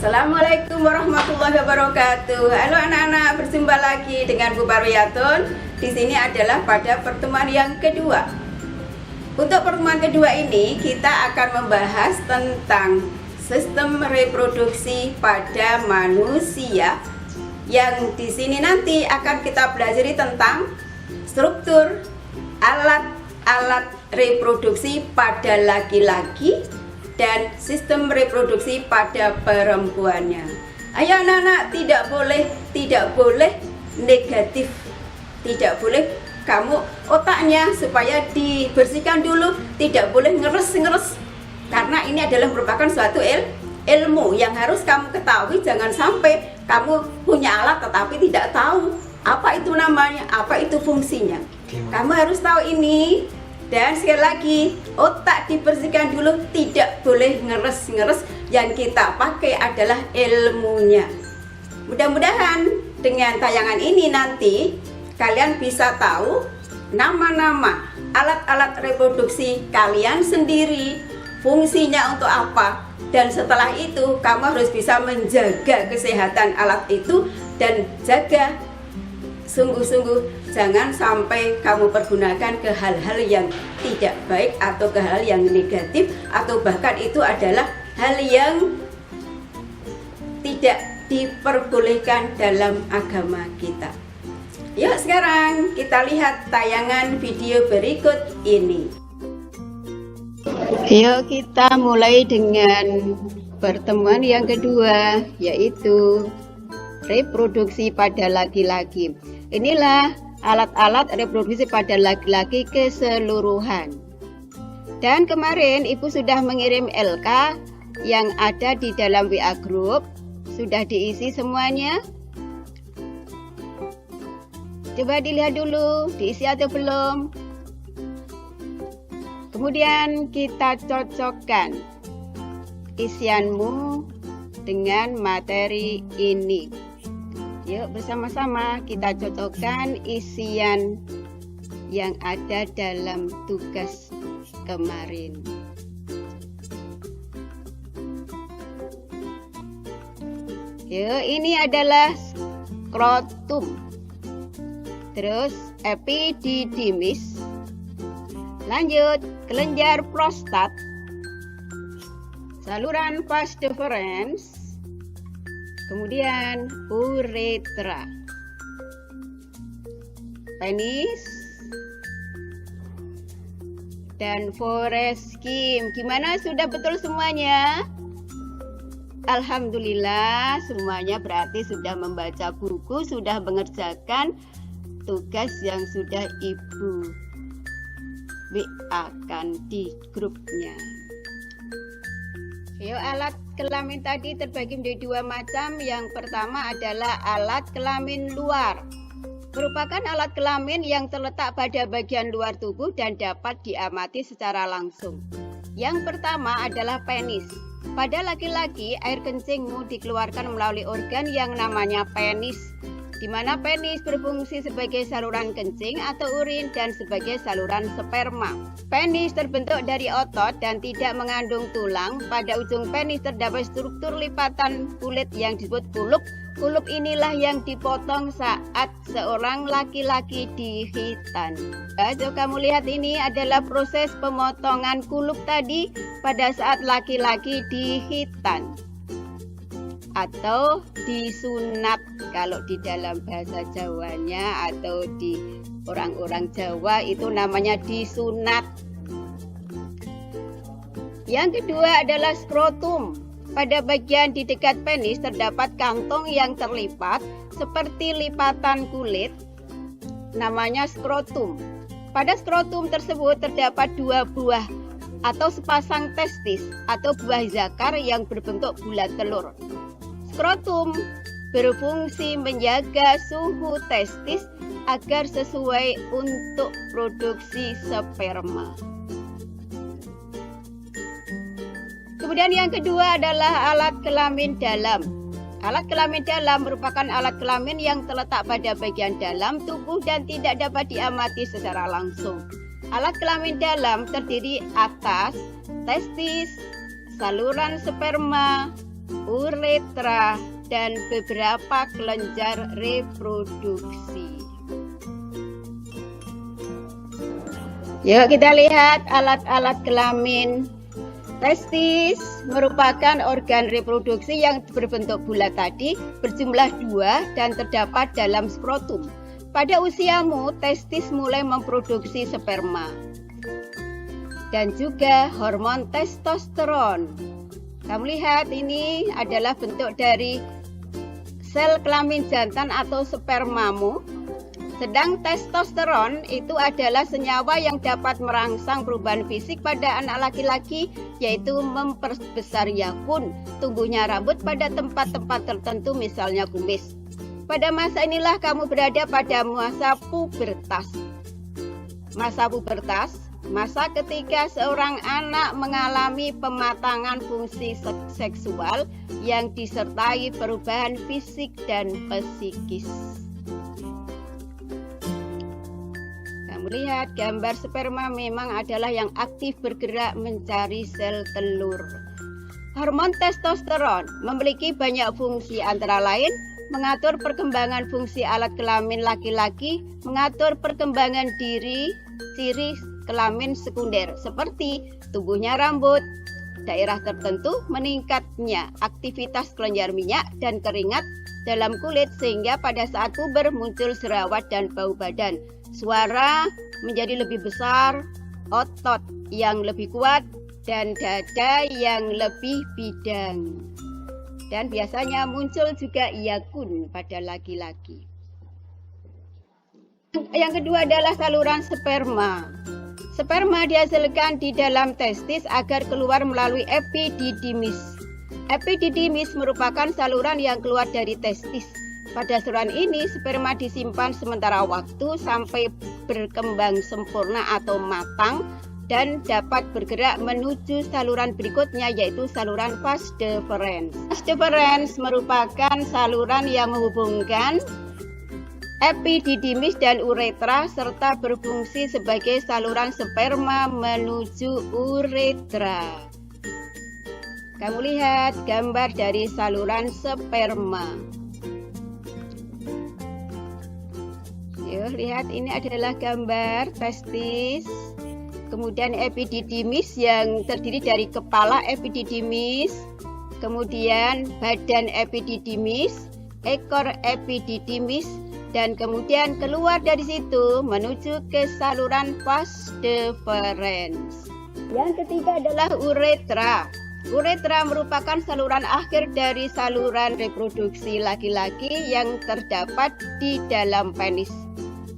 Assalamualaikum warahmatullahi wabarakatuh. Halo anak-anak, berjumpa lagi dengan Bu Parwiyatun. Di sini adalah pada pertemuan yang kedua. Untuk pertemuan kedua ini kita akan membahas tentang sistem reproduksi pada manusia. Yang di sini nanti akan kita pelajari tentang struktur alat-alat reproduksi pada laki-laki dan sistem reproduksi pada perempuannya. Ayo anak-anak, tidak boleh negatif. Tidak boleh kamu otaknya supaya dibersihkan dulu, tidak boleh ngeres-ngeres. Karena ini adalah merupakan suatu ilmu yang harus kamu ketahui. Jangan sampai kamu punya alat tetapi tidak tahu apa itu namanya, apa itu fungsinya. Kamu harus tahu ini. Dan sekali lagi, otak dibersihkan dulu, tidak boleh ngeres-ngeres. Yang kita pakai adalah ilmunya. Mudah-mudahan dengan tayangan ini nanti kalian bisa tahu nama-nama alat-alat reproduksi kalian sendiri, fungsinya untuk apa. Dan setelah itu kamu harus bisa menjaga kesehatan alat itu dan jaga sungguh-sungguh jangan sampai kamu pergunakan ke hal-hal yang tidak baik atau ke hal yang negatif, atau bahkan itu adalah hal yang tidak diperbolehkan dalam agama kita. Yuk sekarang kita lihat tayangan video berikut ini. Yuk kita mulai dengan pertemuan yang kedua, yaitu reproduksi pada laki-laki. Inilah alat-alat reproduksi pada laki-laki keseluruhan. Dan kemarin Ibu sudah mengirim LK yang ada di dalam WA group. Sudah diisi semuanya? Coba dilihat dulu, diisi atau belum. Kemudian kita cocokkan isianmu dengan materi ini. Yuk bersama-sama kita cocokkan isian yang ada dalam tugas kemarin. Yuk, ini adalah skrotum. Terus epididymis. Lanjut, kelenjar prostat. Saluran vas deferens. Kemudian uretra, penis, dan foreskin. Gimana, sudah betul semuanya? Alhamdulillah semuanya berarti sudah membaca buku, sudah mengerjakan tugas yang sudah Ibu WA-kan di grupnya. Yuk, alat kelamin tadi terbagi menjadi dua macam. Yang pertama adalah alat kelamin luar. Merupakan alat kelamin yang terletak pada bagian luar tubuh dan dapat diamati secara langsung. Yang pertama adalah penis. Pada laki-laki, air kencingmu dikeluarkan melalui organ yang namanya penis, di mana penis berfungsi sebagai saluran kencing atau urin dan sebagai saluran sperma. Penis terbentuk dari otot dan tidak mengandung tulang. Pada ujung penis terdapat struktur lipatan kulit yang disebut kulup. Kulup inilah yang dipotong saat seorang laki-laki dihitan. Coba kamu lihat, ini adalah proses pemotongan kulup tadi pada saat laki-laki dihitan atau disunat kalau di dalam bahasa Jawanya, atau di orang-orang Jawa itu namanya disunat. Yang kedua adalah skrotum. Pada bagian di dekat penis terdapat kantong yang terlipat seperti lipatan kulit, namanya skrotum. Pada skrotum tersebut terdapat dua buah atau sepasang testis atau buah zakar yang berbentuk bulat telur. Skrotum berfungsi menjaga suhu testis agar sesuai untuk produksi sperma. Kemudian yang kedua adalah alat kelamin dalam. Alat kelamin dalam merupakan alat kelamin yang terletak pada bagian dalam tubuh dan tidak dapat diamati secara langsung. Alat kelamin dalam terdiri atas testis, saluran sperma, uretra, dan beberapa kelenjar reproduksi. Yuk kita lihat alat-alat kelamin. Testis merupakan organ reproduksi yang berbentuk bulat tadi, berjumlah 2 dan terdapat dalam skrotum. Pada usiamu, testis mulai memproduksi sperma dan juga hormon testosteron. Kamu lihat ini adalah bentuk dari sel kelamin jantan atau spermamu. Sedang testosteron itu adalah senyawa yang dapat merangsang perubahan fisik pada anak laki-laki, yaitu memperbesar yakun, tumbuhnya rambut pada tempat-tempat tertentu, misalnya kumis. Pada masa inilah kamu berada pada masa pubertas. Masa pubertas, masa ketika seorang anak mengalami pematangan fungsi seksual yang disertai perubahan fisik dan psikis. Lihat gambar sperma memang adalah yang aktif bergerak mencari sel telur. Hormon testosteron memiliki banyak fungsi, antara lain mengatur perkembangan fungsi alat kelamin laki-laki, mengatur perkembangan ciri kelamin sekunder seperti tumbuhnya rambut, daerah tertentu, meningkatnya aktivitas kelenjar minyak dan keringat dalam kulit sehingga pada saat puber muncul jerawat dan bau badan. Suara menjadi lebih besar, otot yang lebih kuat, dan dada yang lebih bidang. Dan biasanya muncul juga yakun pada laki-laki. Yang kedua adalah saluran sperma. Sperma dihasilkan di dalam testis agar keluar melalui epididymis. Epididymis merupakan saluran yang keluar dari testis. Pada saluran ini, sperma disimpan sementara waktu sampai berkembang sempurna atau matang dan dapat bergerak menuju saluran berikutnya, yaitu saluran vas deferens. Vas deferens merupakan saluran yang menghubungkan epididymis dan uretra serta berfungsi sebagai saluran sperma menuju uretra. Kamu lihat gambar dari saluran sperma. Yuk, lihat ini adalah gambar testis, kemudian epididymis yang terdiri dari kepala epididymis, kemudian badan epididymis, ekor epididymis, dan kemudian keluar dari situ menuju ke saluran vas deferens. Yang ketiga adalah uretra. Uretra merupakan saluran akhir dari saluran reproduksi laki-laki yang terdapat di dalam penis.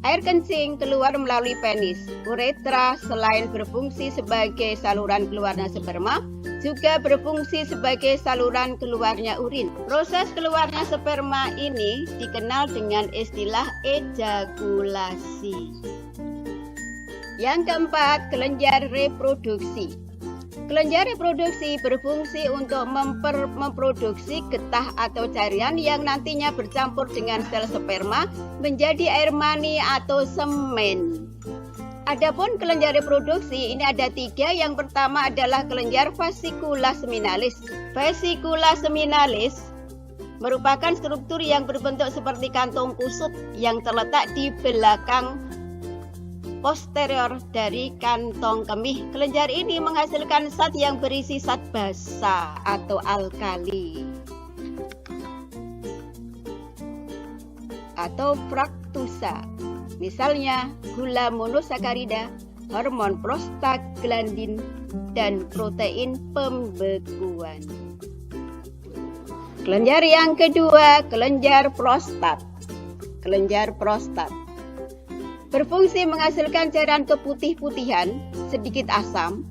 Air kencing keluar melalui penis. Uretra selain berfungsi sebagai saluran keluarnya sperma, juga berfungsi sebagai saluran keluarnya urin. Proses keluarnya sperma ini dikenal dengan istilah ejakulasi. Yang keempat, kelenjar reproduksi. Kelenjar reproduksi berfungsi untuk memproduksi getah atau cairan yang nantinya bercampur dengan sel sperma menjadi air mani atau semen. Adapun kelenjar reproduksi ini ada 3. Yang pertama adalah kelenjar fascicula seminalis. Fascicula seminalis merupakan struktur yang berbentuk seperti kantong kusut yang terletak di belakang posterior dari kantong kemih. Kelenjar ini menghasilkan zat yang berisi zat basa atau alkali atau fruktosa, misalnya gula monosakarida, hormon prostaglandin, dan protein pembekuan. Kelenjar yang kedua, kelenjar prostat. Kelenjar prostat berfungsi menghasilkan cairan keputih-putihan, sedikit asam,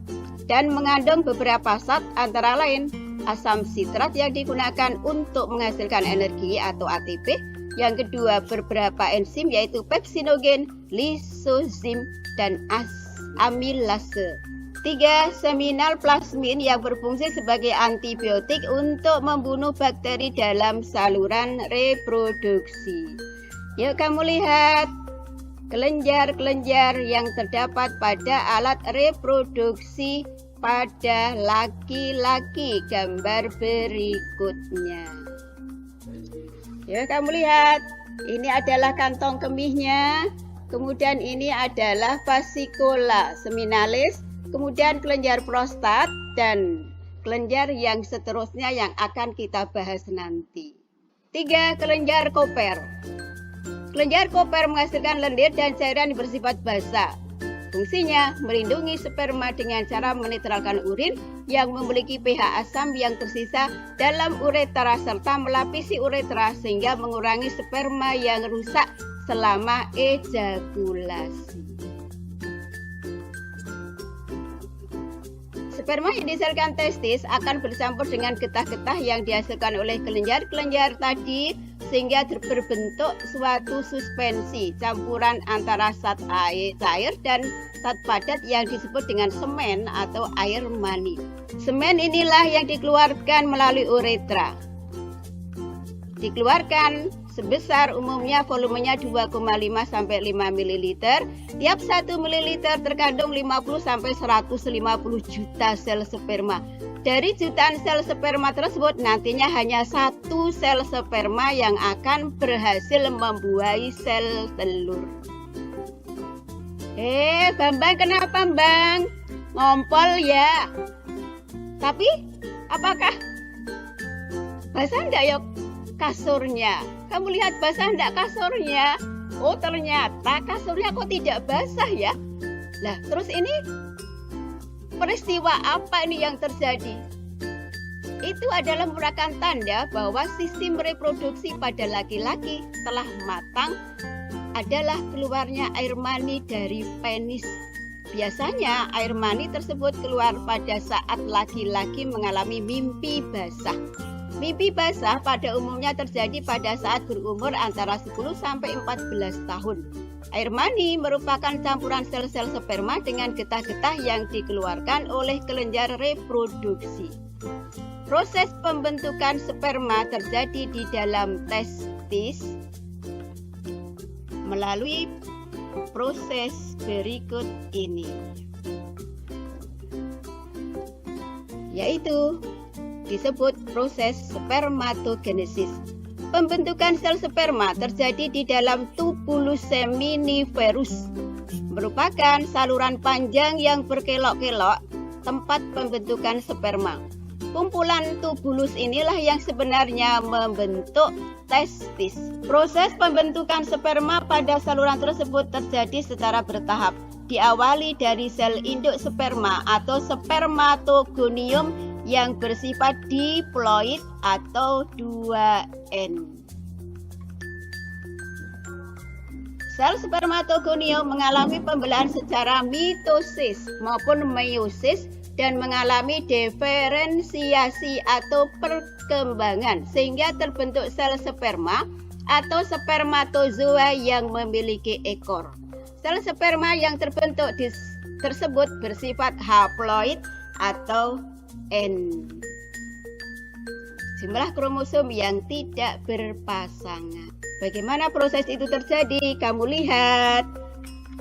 dan mengandung beberapa zat antara lain asam sitrat yang digunakan untuk menghasilkan energi atau ATP. Yang kedua, beberapa enzim yaitu pepsinogen, lisozim, dan amilase. 3. Seminal plasmin yang berfungsi sebagai antibiotik untuk membunuh bakteri dalam saluran reproduksi. Yuk kamu lihat kelenjar-kelenjar yang terdapat pada alat reproduksi pada laki-laki. Gambar berikutnya. Ya, kamu lihat, ini adalah kantong kemihnya, kemudian ini adalah fascicula seminalis, kemudian kelenjar prostat, dan kelenjar yang seterusnya yang akan kita bahas nanti. 3. Kelenjar Cooper. Kelenjar Cooper menghasilkan lendir dan cairan yang bersifat basah. Fungsinya melindungi sperma dengan cara menetralkan urin yang memiliki pH asam yang tersisa dalam uretra serta melapisi uretra sehingga mengurangi sperma yang rusak selama ejakulasi. Sperma yang dihasilkan testis akan bercampur dengan getah-getah yang dihasilkan oleh kelenjar-kelenjar tadi sehingga berbentuk suatu suspensi campuran antara zat cair dan zat padat yang disebut dengan semen atau air mani. Semen inilah yang dikeluarkan melalui uretra. Dikeluarkan sebesar umumnya volumenya 2,5 sampai 5 ml. Tiap 1 ml terkandung 50 sampai 150 juta sel sperma. Dari jutaan sel sperma tersebut nantinya hanya 1 sel sperma yang akan berhasil membuahi sel telur. Bambang, kenapa Bang? Ngompol ya. Tapi apakah basah enggak ya kasurnya? Kamu lihat basah enggak kasurnya? Oh, ternyata kasurnya kok tidak basah ya. Lah, terus ini peristiwa apa ini yang terjadi? Itu adalah merupakan tanda bahwa sistem reproduksi pada laki-laki telah matang adalah keluarnya air mani dari penis. Biasanya air mani tersebut keluar pada saat laki-laki mengalami mimpi basah. Mimpi basah pada umumnya terjadi pada saat berumur antara 10 sampai 14 tahun. Air mani merupakan campuran sel-sel sperma dengan getah-getah yang dikeluarkan oleh kelenjar reproduksi. Proses pembentukan sperma terjadi di dalam testis melalui proses berikut ini, yaitu disebut proses spermatogenesis. Pembentukan sel sperma terjadi di dalam tubulus seminiferus, merupakan saluran panjang yang berkelok-kelok tempat pembentukan sperma. Kumpulan tubulus inilah yang sebenarnya membentuk testis. Proses pembentukan sperma pada saluran tersebut terjadi secara bertahap. Diawali dari sel induk sperma atau spermatogonium yang bersifat diploid atau 2N. Sel spermatogonium mengalami pembelahan secara mitosis maupun meiosis dan mengalami diferensiasi atau perkembangan sehingga terbentuk sel sperma atau spermatozoa yang memiliki ekor. Sel sperma yang terbentuk tersebut bersifat haploid atau N. Jumlah kromosom yang tidak berpasangan. Bagaimana proses itu terjadi? Kamu lihat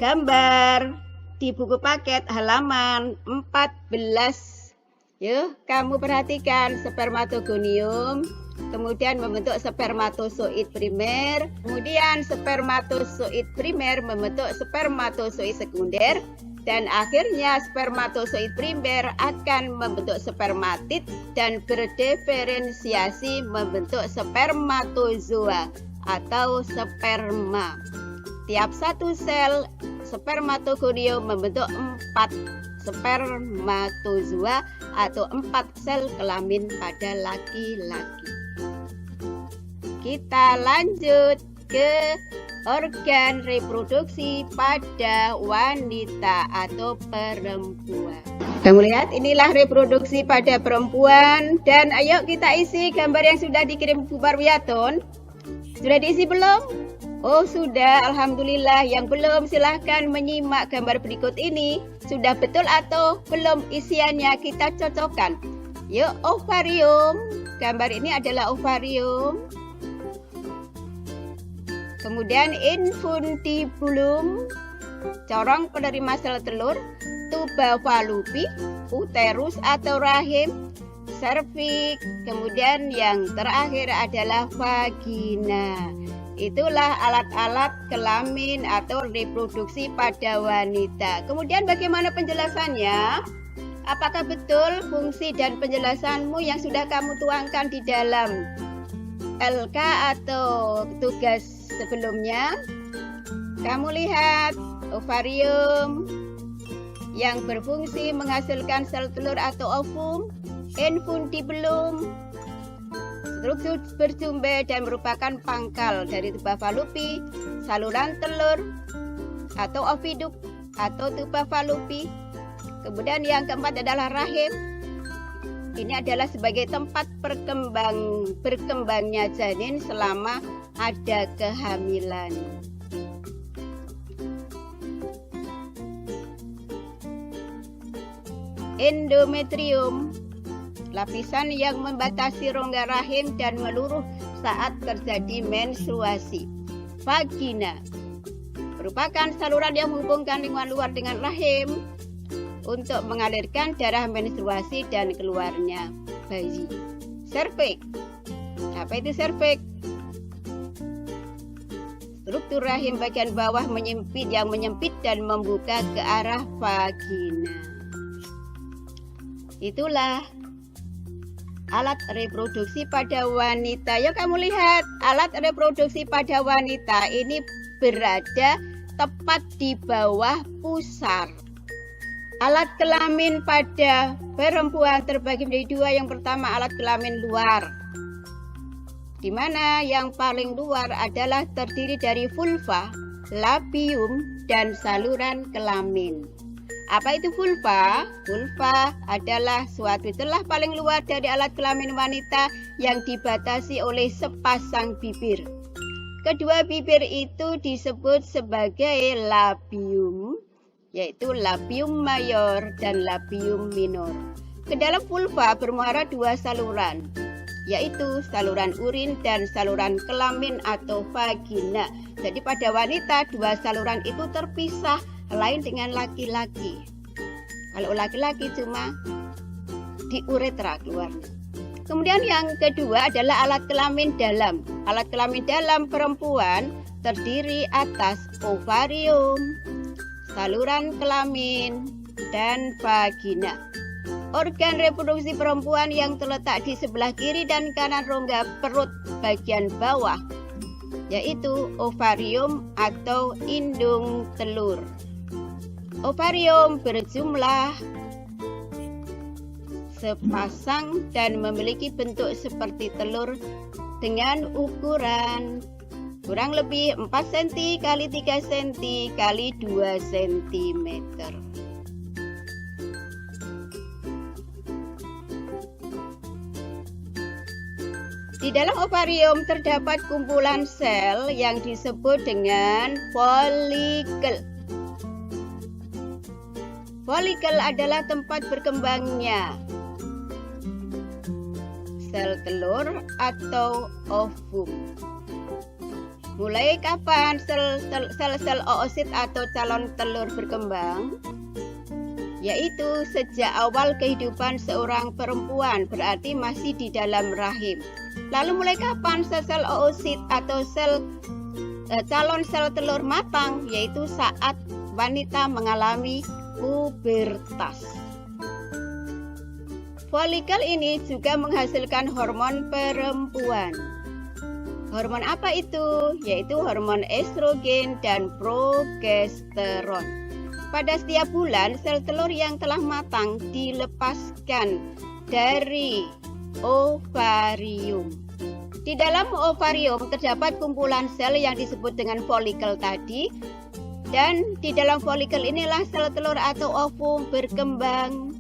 gambar di buku paket halaman 14. Yuk, kamu perhatikan spermatogonium, kemudian membentuk spermatozoid primer, kemudian spermatozoid primer membentuk spermatozoid sekunder, dan akhirnya spermatozoid primer akan membentuk spermatid dan berdiferensiasi membentuk spermatozoa atau sperma. Tiap satu sel spermatogonium membentuk 4 spermatozoa atau 4 sel kelamin pada laki-laki. Kita lanjut ke organ reproduksi pada wanita atau perempuan. Kamu lihat, inilah reproduksi pada perempuan. Dan ayo kita isi gambar yang sudah dikirim Bu Parwiyaton. Sudah diisi belum? Oh sudah, alhamdulillah. Yang belum silahkan menyimak gambar berikut ini. Sudah betul atau belum isiannya, kita cocokkan. Yuk, ovarium. Gambar ini adalah ovarium. Kemudian infundibulum, corong penerima sel telur. tuba fallopi, uterus atau rahim, serviks, kemudian yang terakhir adalah vagina. Itulah alat-alat kelamin atau reproduksi pada wanita. Kemudian bagaimana penjelasannya? Apakah betul fungsi dan penjelasanmu yang sudah kamu tuangkan di dalam LK atau tugas sebelumnya? Kamu lihat ovarium yang berfungsi menghasilkan sel telur atau ovum, infundibulum, struktur bersumber dan merupakan pangkal dari tuba fallopi, saluran telur atau oviduk atau tuba fallopi. Kemudian yang keempat adalah rahim. Ini adalah sebagai tempat berkembangnya janin selama ada kehamilan. Endometrium, lapisan yang membatasi rongga rahim dan meluruh saat terjadi menstruasi. Vagina merupakan saluran yang menghubungkan lingkungan luar dengan rahim untuk mengalirkan darah menstruasi dan keluarnya bayi. Serviks, apa itu serviks? Struktur rahim bagian bawah yang menyempit dan membuka ke arah vagina. Itulah alat reproduksi pada wanita. Yang kamu lihat, alat reproduksi pada wanita ini berada tepat di bawah pusar. Alat kelamin pada perempuan terbagi menjadi dua. Yang pertama alat kelamin luar, di mana yang paling luar adalah terdiri dari vulva, labium, dan saluran kelamin. Apa itu vulva? Vulva adalah suatu celah paling luar dari alat kelamin wanita yang dibatasi oleh sepasang bibir. Kedua bibir itu disebut sebagai labium, yaitu labium mayor dan labium minor. Ke dalam vulva bermuara dua saluran, yaitu saluran urin dan saluran kelamin atau vagina. Jadi pada wanita dua saluran itu terpisah, lain dengan laki-laki. Kalau laki-laki cuma di uretra keluarnya. Kemudian yang kedua adalah alat kelamin dalam. Alat kelamin dalam perempuan terdiri atas ovarium, saluran kelamin, dan vagina. Organ reproduksi perempuan yang terletak di sebelah kiri dan kanan rongga perut bagian bawah, yaitu ovarium atau indung telur. Ovarium berjumlah sepasang dan memiliki bentuk seperti telur dengan ukuran kurang lebih 4 cm x 3 cm x 2 cm. Di dalam ovarium terdapat kumpulan sel yang disebut dengan folikel. Folikel adalah tempat berkembangnya sel telur atau ovum. Mulai kapan sel-sel oosit atau calon telur berkembang? Yaitu sejak awal kehidupan seorang perempuan, berarti masih di dalam rahim. Lalu mulai kapan sel oosit atau calon sel telur matang? Yaitu saat wanita mengalami pubertas. Folikel ini juga menghasilkan hormon perempuan. Hormon apa itu? Yaitu hormon estrogen dan progesteron. Pada setiap bulan, sel telur yang telah matang dilepaskan dari ovarium. Di dalam ovarium terdapat kumpulan sel yang disebut dengan folikel tadi. Dan di dalam folikel inilah sel telur atau ovum berkembang.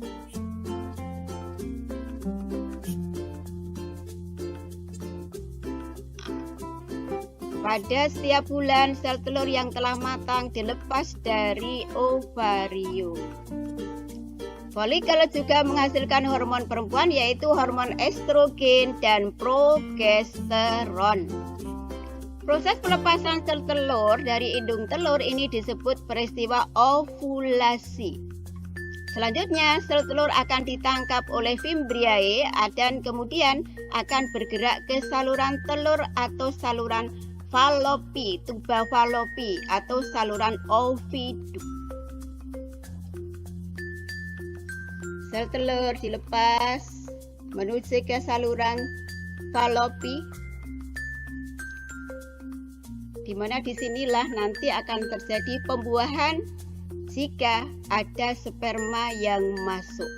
Pada setiap bulan, sel telur yang telah matang dilepas dari ovarium. Folikel juga menghasilkan hormon perempuan, yaitu hormon estrogen dan progesteron. Proses pelepasan sel telur dari indung telur ini disebut peristiwa ovulasi. Selanjutnya, sel telur akan ditangkap oleh Fimbriae dan kemudian akan bergerak ke saluran telur atau saluran Fallopi, tuba Fallopi atau saluran oviduk. Sel telur dilepas menuju ke saluran Fallopi, di mana disinilah nanti akan terjadi pembuahan jika ada sperma yang masuk.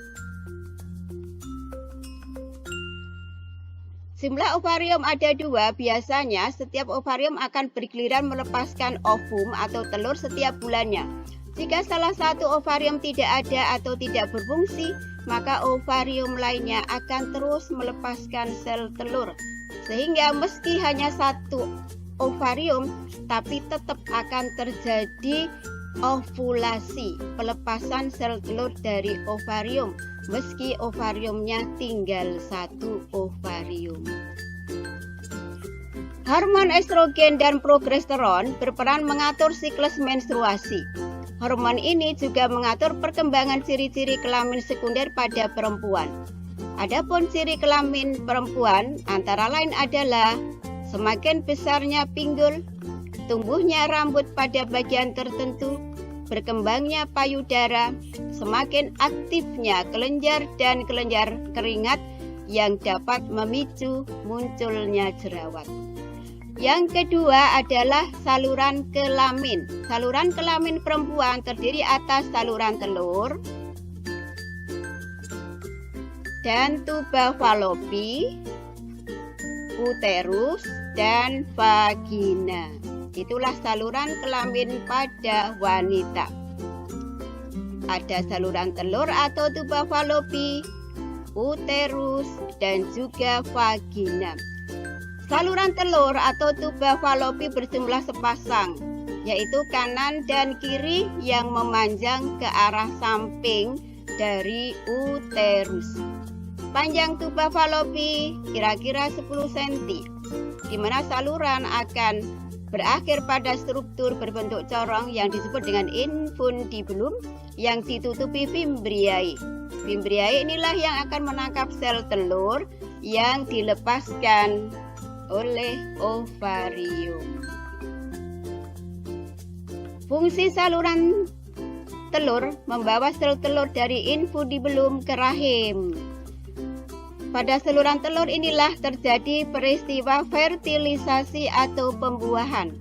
Jumlah ovarium ada 2. Biasanya setiap ovarium akan bergiliran melepaskan ovum atau telur setiap bulannya. Jika salah satu ovarium tidak ada atau tidak berfungsi, maka ovarium lainnya akan terus melepaskan sel telur. Sehingga meski hanya satu ovarium, tapi tetap akan terjadi ovulasi, pelepasan sel telur dari ovarium, meski ovariumnya tinggal satu ovarium. Hormon estrogen dan progesteron berperan mengatur siklus menstruasi. Hormon ini juga mengatur perkembangan ciri-ciri kelamin sekunder pada perempuan. Adapun ciri kelamin perempuan antara lain adalah semakin besarnya pinggul, tumbuhnya rambut pada bagian tertentu, berkembangnya payudara, semakin aktifnya kelenjar dan kelenjar keringat yang dapat memicu munculnya jerawat. Yang kedua adalah saluran kelamin. Saluran kelamin perempuan terdiri atas saluran telur dan tuba Fallopi, uterus, dan vagina. Itulah saluran kelamin pada wanita. Ada saluran telur atau tuba Fallopi, uterus, dan juga vagina. Saluran telur atau tuba Fallopi berjumlah sepasang, yaitu kanan dan kiri yang memanjang ke arah samping dari uterus. Panjang tuba Fallopi kira-kira 10 cm, di mana saluran akan berakhir pada struktur berbentuk corong yang disebut dengan infundibulum yang ditutupi Fimbriae. Fimbriae inilah yang akan menangkap sel telur yang dilepaskan oleh ovarium. Fungsi saluran telur membawa sel telur dari infundibulum ke rahim. Pada saluran telur inilah terjadi peristiwa fertilisasi atau pembuahan.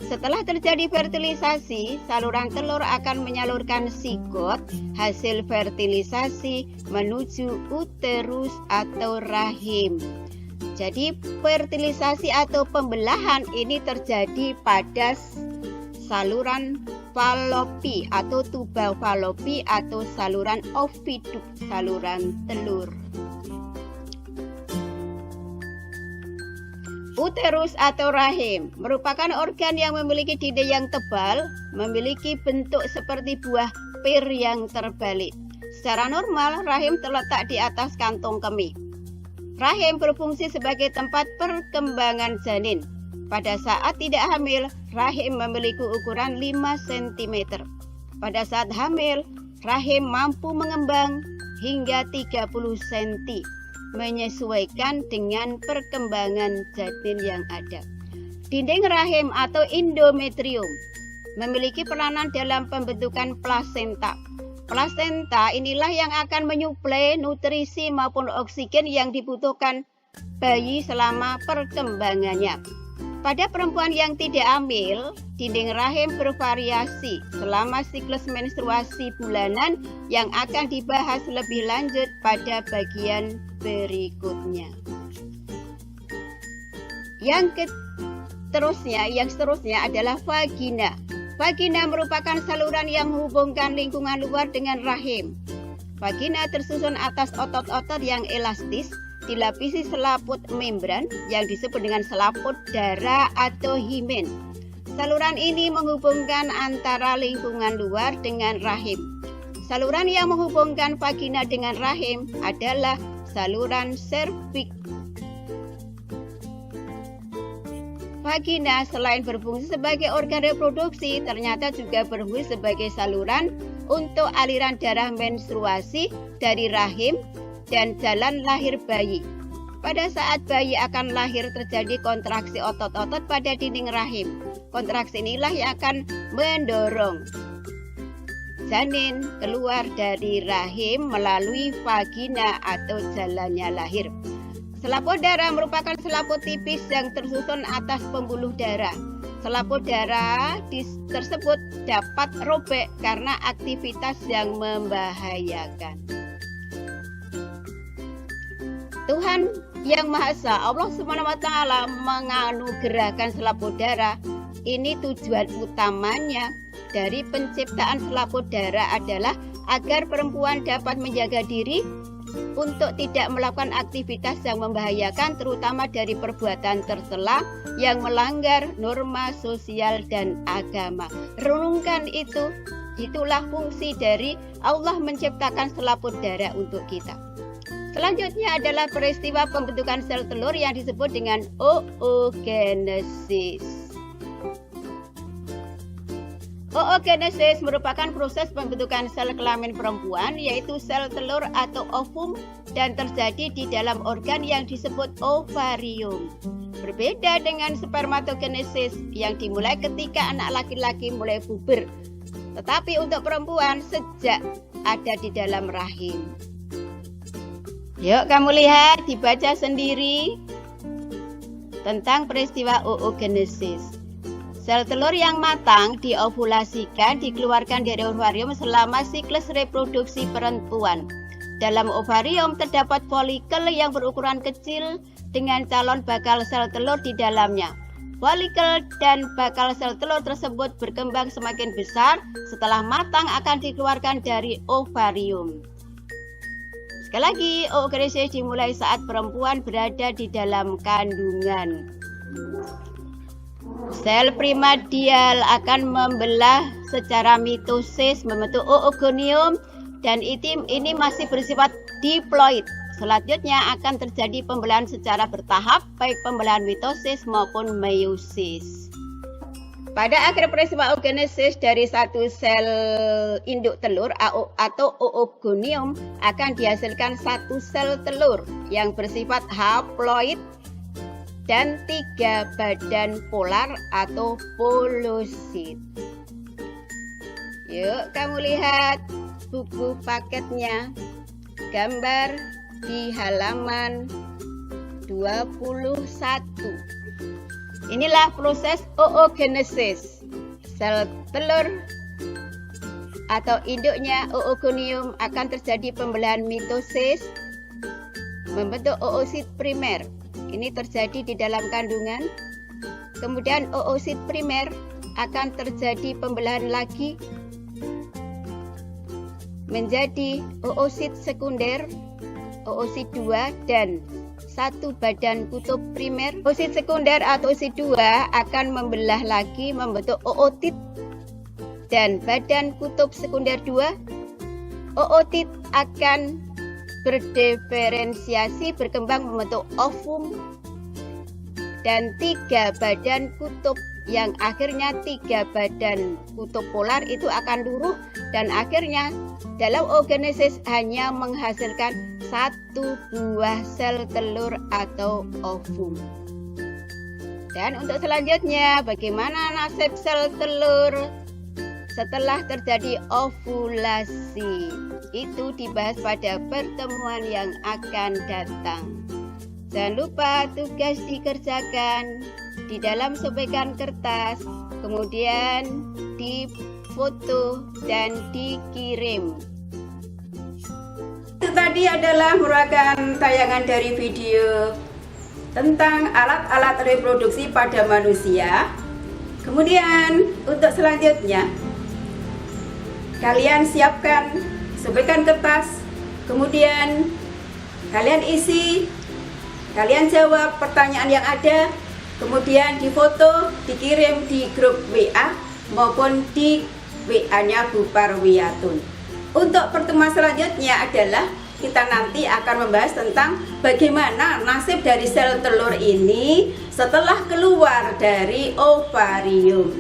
Setelah terjadi fertilisasi, saluran telur akan menyalurkan sigot hasil fertilisasi menuju uterus atau rahim. Jadi fertilisasi atau pembelahan ini terjadi pada saluran Fallopi atau tuba Fallopi atau saluran oviduk, saluran telur. Uterus atau rahim merupakan organ yang memiliki dinding yang tebal, memiliki bentuk seperti buah pir yang terbalik. Secara normal, rahim terletak di atas kantung kemih. Rahim berfungsi sebagai tempat perkembangan janin. Pada saat tidak hamil, rahim memiliki ukuran 5 cm. Pada saat hamil, rahim mampu mengembang hingga 30 cm, menyesuaikan dengan perkembangan janin yang ada. Dinding rahim atau endometrium memiliki peranan dalam pembentukan plasenta. Plasenta inilah yang akan menyuplai nutrisi maupun oksigen yang dibutuhkan bayi selama perkembangannya. Pada perempuan yang tidak hamil, dinding rahim bervariasi selama siklus menstruasi bulanan yang akan dibahas lebih lanjut pada bagian berikutnya. Yang seterusnya adalah vagina. Vagina merupakan saluran yang menghubungkan lingkungan luar dengan rahim. Vagina tersusun atas otot-otot yang elastis, dilapisi selaput membran yang disebut dengan selaput darah atau himen. Saluran ini menghubungkan antara lingkungan luar dengan rahim. Saluran yang menghubungkan vagina dengan rahim adalah saluran serviks. Vagina selain berfungsi sebagai organ reproduksi, ternyata juga berfungsi sebagai saluran untuk aliran darah menstruasi dari rahim dan jalan lahir bayi. Pada saat bayi akan lahir terjadi kontraksi otot-otot pada dinding rahim. Kontraksi inilah yang akan mendorong janin keluar dari rahim melalui vagina atau jalannya lahir. Selaput darah merupakan selaput tipis yang tersusun atas pembuluh darah. Selaput darah tersebut dapat robek karena aktivitas yang membahayakan. Tuhan Yang Maha Esa, Allah SWT menganugerahkan selaput darah. Ini tujuan utamanya dari penciptaan selaput darah adalah agar perempuan dapat menjaga diri untuk tidak melakukan aktivitas yang membahayakan, terutama dari perbuatan tercela yang melanggar norma sosial dan agama. Renungkan itu, itulah fungsi dari Allah menciptakan selaput darah untuk kita. Selanjutnya adalah peristiwa pembentukan sel telur yang disebut dengan oogenesis. Oogenesis merupakan proses pembentukan sel kelamin perempuan, yaitu sel telur atau ovum, dan terjadi di dalam organ yang disebut ovarium. Berbeda dengan spermatogenesis yang dimulai ketika anak laki-laki mulai puber, tetapi untuk perempuan sejak ada di dalam rahim. Yuk kamu lihat, dibaca sendiri tentang peristiwa oogenesis. Sel telur yang matang diovulasikan, dikeluarkan dari ovarium selama siklus reproduksi perempuan. Dalam ovarium terdapat folikel yang berukuran kecil dengan calon bakal sel telur di dalamnya. Folikel dan bakal sel telur tersebut berkembang semakin besar setelah matang akan dikeluarkan dari ovarium. Sekali lagi, oogenesis dimulai saat perempuan berada di dalam kandungan. Sel primordial akan membelah secara mitosis membentuk oogonium, dan ini masih bersifat diploid. Selanjutnya akan terjadi pembelahan secara bertahap, baik pembelahan mitosis maupun meiosis. Pada akhir peristiwa oogenesis, dari satu sel induk telur atau oogonium akan dihasilkan satu sel telur yang bersifat haploid dan 3 badan polar atau polosit. Yuk kamu lihat buku paketnya, gambar di halaman 21. Inilah proses oogenesis. Sel telur atau induknya oogonium akan terjadi pembelahan mitosis membentuk oosit primer. Ini terjadi di dalam kandungan. Kemudian oosit primer akan terjadi pembelahan lagi menjadi oosit sekunder, oosit 2 dan satu badan kutub primer. Oosit sekunder atau oosit 2 akan membelah lagi membentuk ootit dan badan kutub sekunder 2. Ootit akan berdiferensiasi berkembang membentuk ovum dan 3 badan kutub yang akhirnya 3 badan kutub polar itu akan luruh, dan akhirnya dalam oogenesis hanya menghasilkan 1 buah sel telur atau ovum. Dan untuk selanjutnya, bagaimana nasib sel telur setelah terjadi ovulasi? Itu dibahas pada pertemuan yang akan datang. Jangan lupa tugas dikerjakan di dalam sobekan kertas, kemudian difoto dan dikirim. Itu tadi adalah merupakan tayangan dari video tentang alat-alat reproduksi pada manusia. Kemudian untuk selanjutnya, kalian siapkan sobekan kertas, kemudian kalian isi, kalian jawab pertanyaan yang ada, kemudian difoto, dikirim di grup WA maupun di WA-nya Bu Parwiyatun. Untuk pertemuan selanjutnya adalah kita nanti akan membahas tentang bagaimana nasib dari sel telur ini setelah keluar dari ovarium.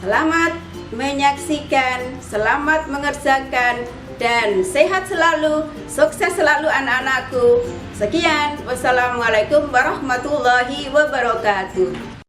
Selamat menyaksikan, selamat mengerjakan, dan sehat selalu, sukses selalu anak-anakku. Sekian, wassalamualaikum warahmatullahi wabarakatuh.